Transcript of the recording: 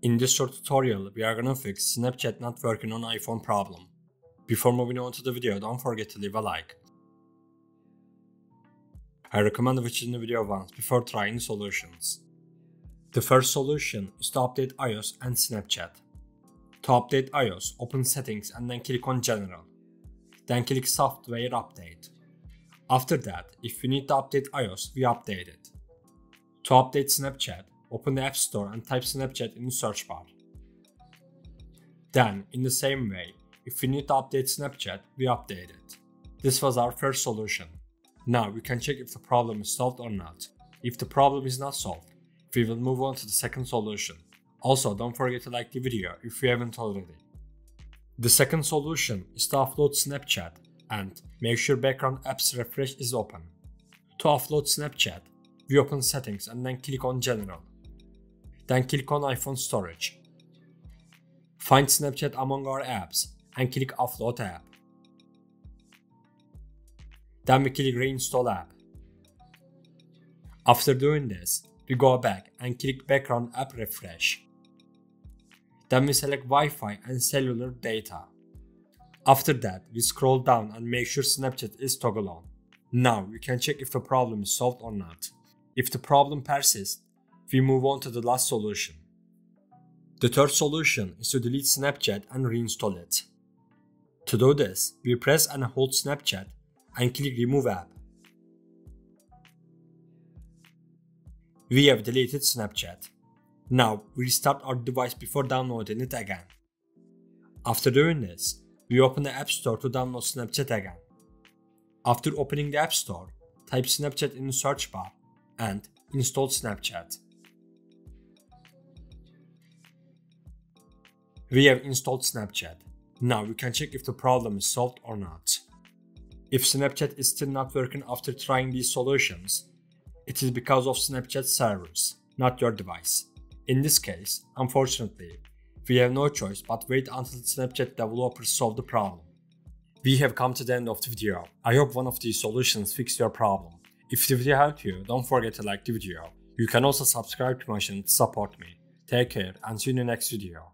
In this short tutorial, we are gonna fix Snapchat not working on iPhone problem. Before moving on to the video, don't forget to leave a like. I recommend watching the video once before trying solutions. The first solution is to update iOS and Snapchat. To update iOS, open Settings and then click on General. Then click Software Update. After that, if we need to update iOS, we update it. To update Snapchat, open the App Store and type Snapchat in the search bar. Then, in the same way, if we need to update Snapchat, we update it. This was our first solution. Now we can check if the problem is solved or not. If the problem is not solved, we will move on to the second solution. Also, don't forget to like the video if you haven't already. The second solution is to offload Snapchat and make sure background apps refresh is open. To offload Snapchat, we open Settings and then click on General. Then click on iPhone Storage. Find Snapchat among our apps and click Offload app. Then we click Reinstall app. After doing this, we go back and click Background app refresh. Then we select Wi-Fi and cellular data. After that, we scroll down and make sure Snapchat is toggled on. Now we can check if the problem is solved or not. If the problem persists, we move on to the last solution. The third solution is to delete Snapchat and reinstall it. To do this, we press and hold Snapchat and click Remove app. We have deleted Snapchat. Now we restart our device before downloading it again. After doing this, we open the App Store to download Snapchat again. After opening the App Store, type Snapchat in the search bar and install Snapchat. We have installed Snapchat. Now we can check if the problem is solved or not. If Snapchat is still not working after trying these solutions, it is because of Snapchat servers, not your device. In this case, unfortunately, we have no choice but wait until Snapchat developers solve the problem. We have come to the end of the video. I hope one of these solutions fixed your problem. If the video helped you, don't forget to like the video. You can also subscribe to my channel to support me. Take care and see you in the next video.